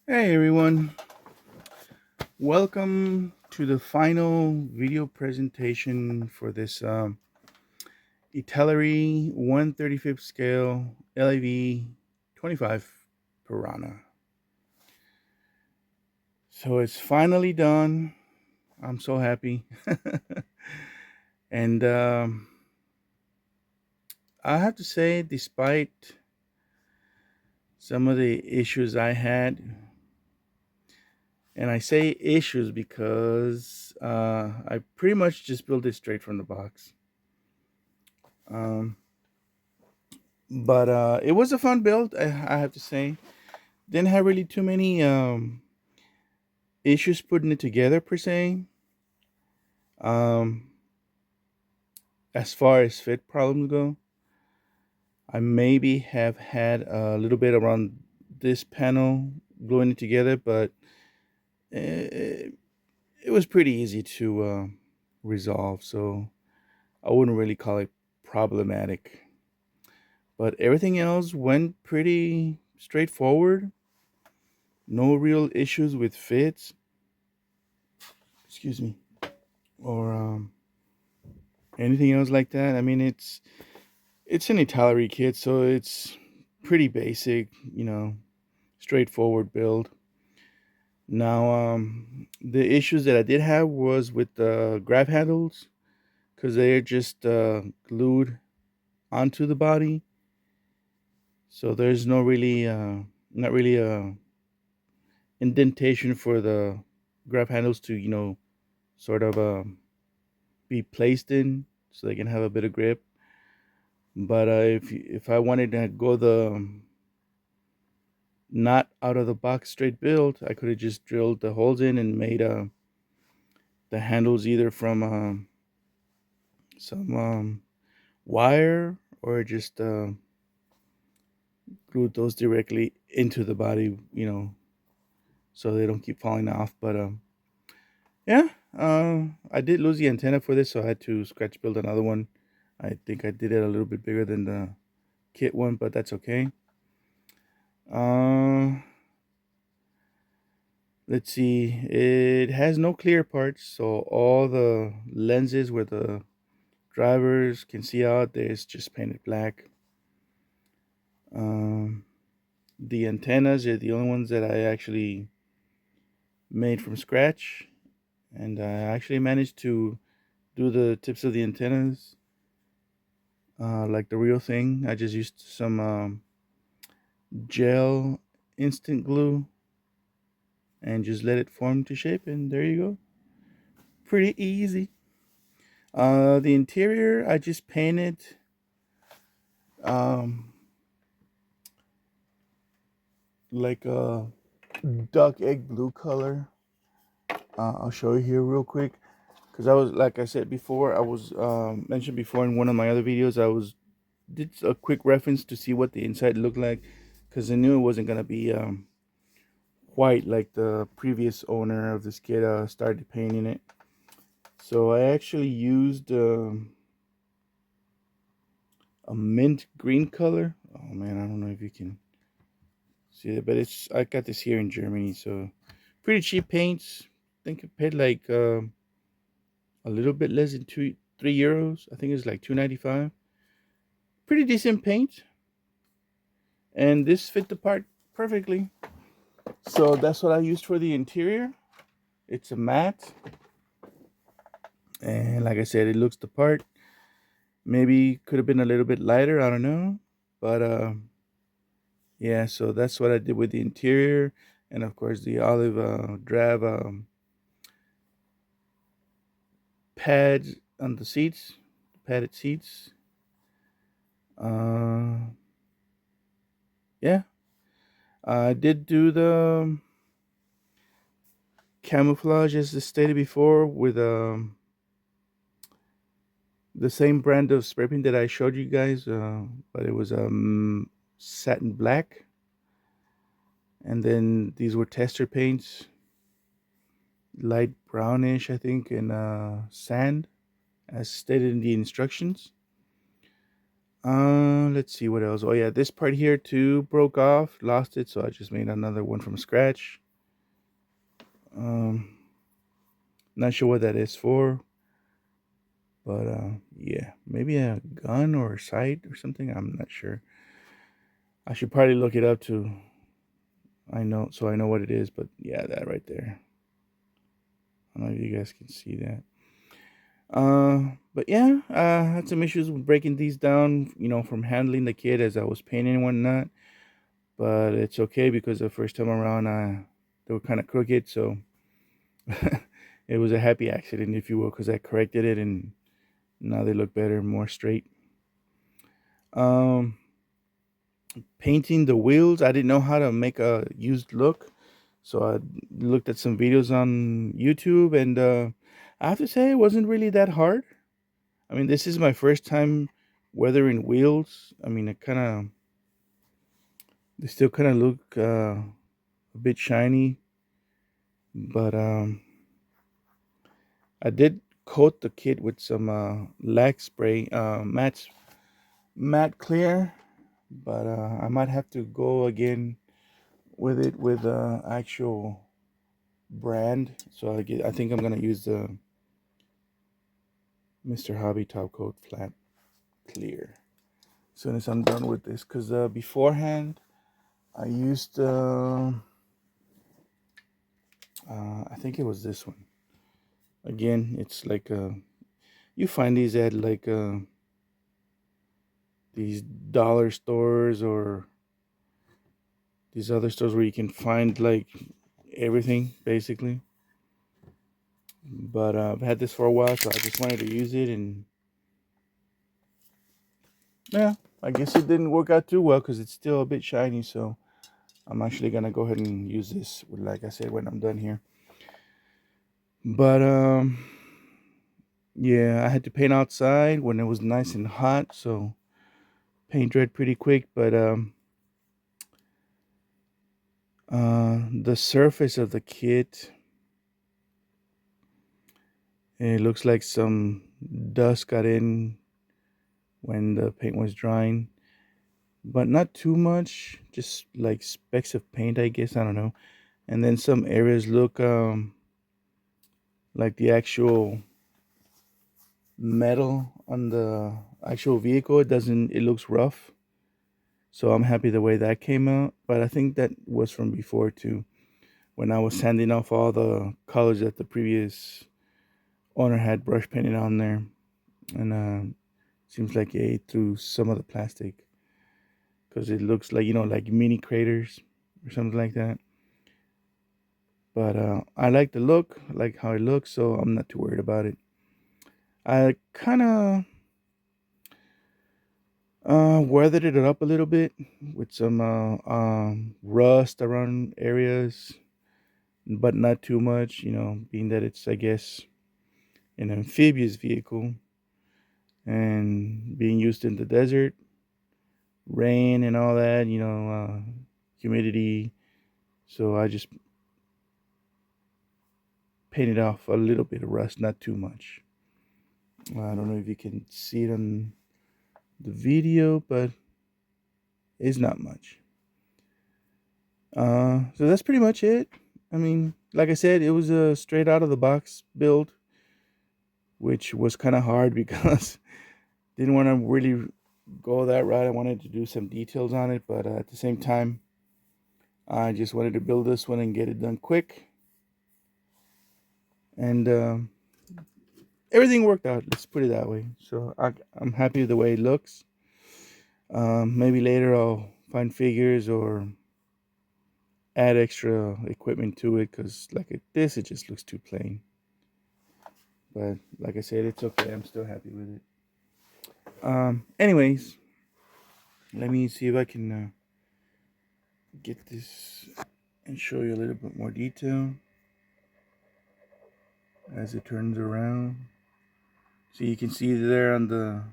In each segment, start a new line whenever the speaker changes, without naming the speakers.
Hey everyone, welcome to the final video presentation for this Italeri 1/35 scale LAV-25 Piranha. So it's finally done. I'm so happy. And I have to say, despite some of the issues I had, and I say issues because I pretty much just built it straight from the box. Um, but it was a fun build, I have to say. Didn't have really too many issues putting it together per se. Um, as far as fit problems go, I maybe have had a little bit around this panel gluing it together, but it, it was pretty easy to resolve, so I wouldn't really call it problematic. But everything else went pretty straightforward. No real issues with fits. Excuse me. Or anything else like that. I mean, it's an Italeri kit, so it's pretty basic, straightforward build. Now, the issues that I did have was with the grab handles because they're just glued onto the body, so there's not really a indentation for the grab handles to sort of be placed in, so they can have a bit of grip. But if I wanted to go the not out of the box straight build, I could have just drilled the holes in and made the handles either from some wire, or just glued those directly into the body, so they don't keep falling off. But yeah, I did lose the antenna for this, so I had to scratch build another one. I think I did it a little bit bigger than the kit one, but that's okay. Uh, let's see. It has no clear parts, so all the lenses where the drivers can see out there is just painted black. Um, the antennas are the only ones that I actually made from scratch, and I actually managed to do the tips of the antennas like the real thing. I just used some gel instant glue and just let it form to shape, and there you go. Pretty easy. The interior I just painted um, like a duck egg blue color. I'll show you here real quick, because I was, like I said before, I was mentioned before in one of my other videos, I was did a quick reference to see what the inside looked like, because I knew it wasn't gonna be white like the previous owner of this kit started painting it. So I actually used a mint green color. Oh man, I don't know if you can see it, but I got this here in Germany, so pretty cheap paints. I think I paid like a little bit less than 3 euros. I think it's like 2.95. Pretty decent paint, and this fit the part perfectly. So that's what I used for the interior. It's a matte, and like I said, it looks the part. Maybe could have been a little bit lighter, I don't know, but yeah. So that's what I did with the interior, and of course the olive drab pads on the seats, padded seats. Uh, yeah, I did do the camouflage as I stated before with the same brand of spray paint that I showed you guys, but it was satin black, and then these were tester paints, light brownish, I think, and sand, as stated in the instructions. Let's see what else. Oh yeah, this part here too broke off, lost it, so I just made another one from scratch. Um, Not sure what that is for, but yeah, maybe a gun or a sight or something. I'm not sure. I should probably look it up too. I know, so I know what it is. But yeah, that right there. I don't know if you guys can see that. But yeah, I had some issues with breaking these down. From handling the kit as I was painting and whatnot. But it's okay because the first time around, they were kind of crooked, so it was a happy accident, if you will, because I corrected it and now they look better, more straight. Um, Painting the wheels, I didn't know how to make a used look, so I looked at some videos on YouTube, and I have to say it wasn't really that hard. I mean, this is my first time weathering wheels. I mean, they still kind of look a bit shiny, but I did coat the kit with some lac spray, matte clear, but I might have to go again with it with actual brand. So I think I'm gonna use the Mr. Hobby Top Coat Flat Clear as soon as I'm done with this. Cause beforehand I used I think it was this one. Again, it's like you find these at like these dollar stores or these other stores where you can find like everything basically. But I've had this for a while, so I just wanted to use it, and yeah, I guess it didn't work out too well because it's still a bit shiny. So I'm actually gonna go ahead and use this, like I said, when I'm done here. But yeah, I had to paint outside when it was nice and hot, so paint dried pretty quick. But the surface of the kit, it looks like some dust got in when the paint was drying, but not too much, just like specks of paint, I guess. I don't know. And then some areas look like the actual metal on the actual vehicle. It looks rough. So I'm happy the way that came out. But I think that was from before too, when I was sanding off all the colors that the previous owner had brush painted on there. And seems like he ate through some of the plastic because it looks like, like mini craters or something like that. But I like the look, I like how it looks, so I'm not too worried about it. I kind of weathered it up a little bit with some rust around areas, but not too much, being that it's, I guess, an amphibious vehicle and being used in the desert, rain and all that, humidity. So I just painted off a little bit of rust, not too much. I don't know if you can see it on the video, but it's not much. So that's pretty much it. I mean, like I said, it was a straight out of the box build, which was kind of hard because didn't want to really go that route. I wanted to do some details on it, but at the same time, I just wanted to build this one and get it done quick. And everything worked out. Let's put it that way. So I'm happy with the way it looks. Maybe later I'll find figures or add extra equipment to it because like this, it just looks too plain. But like I said, it's okay. I'm still happy with it. Anyways, let me see if I can get this and show you a little bit more detail as it turns around. So you can see there on the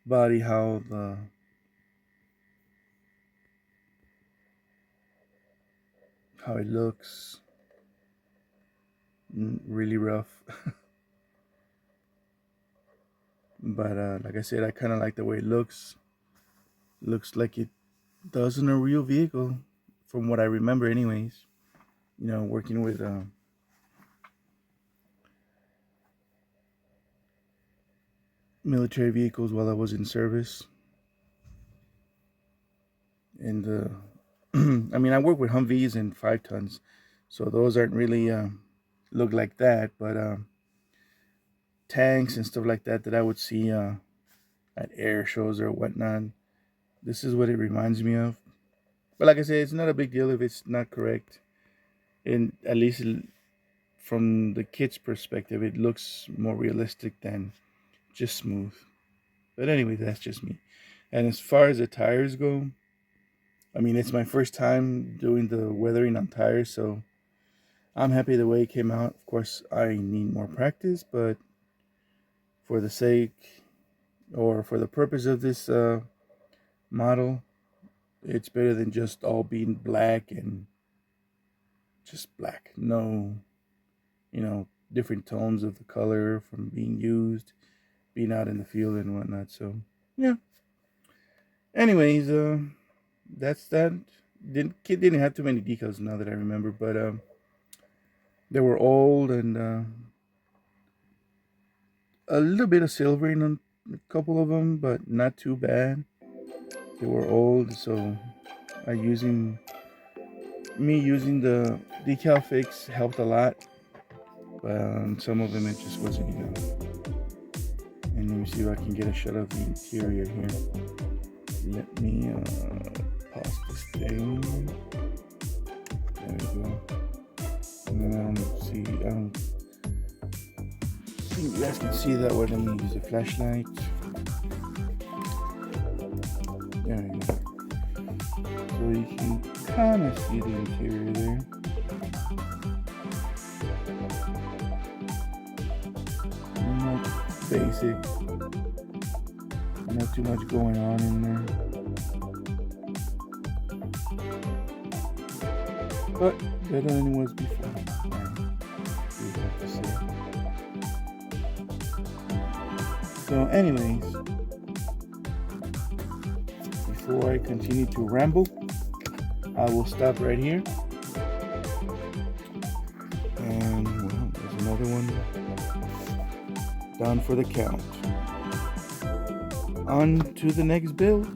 body how it looks. Really rough. But like I said, I kind of like the way it looks. Looks like it does in a real vehicle, from what I remember, anyways. Working with military vehicles while I was in service, and I mean, I work with Humvees and 5 tons, so those aren't really look like that, but tanks and stuff like that I would see at air shows or whatnot. This is what it reminds me of. But like I said, it's not a big deal if it's not correct. And at least from the kid's perspective, it looks more realistic than just smooth. But anyway, that's just me. And as far as the tires go, I mean, it's my first time doing the weathering on tires, so I'm happy the way it came out. Of course, I need more practice, but for the sake or for the purpose of this model, it's better than just all being black and just black. No, different tones of the color from being used, being out in the field and whatnot. So, yeah. Anyways, that's that. Kid didn't have too many decals now that I remember, but they were old and a little bit of silvering on a couple of them, but not too bad. They were old, so me using the decal fix helped a lot. But on some of them it just wasn't enough. And let me see if I can get a shot of the interior here. Let me pause this thing. There we go. And then I don't think you guys can see that when I use the flashlight. There we go. So you can kind of see the interior there. Not basic. Not too much going on in there. But better than it was before. So anyways, before I continue to ramble, I will stop right here. And well, there's another one down for the count. On to the next build.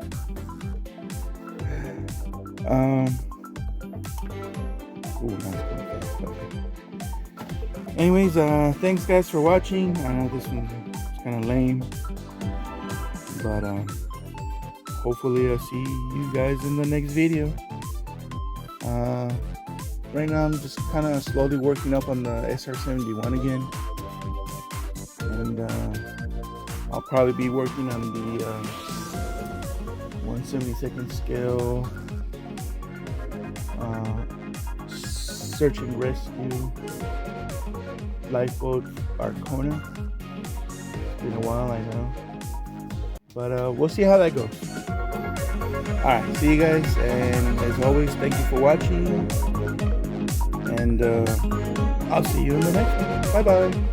Anyways, thanks guys for watching. I know this one's kind of lame, but hopefully I'll see you guys in the next video. Right now I'm just kind of slowly working up on the SR71 again, and I'll probably be working on the 1/72 scale search and rescue lifeboat Arcona. It's been a while, I know, but we'll see how that goes. Alright, see you guys, and as always, thank you for watching, and I'll see you in the next one. Bye bye.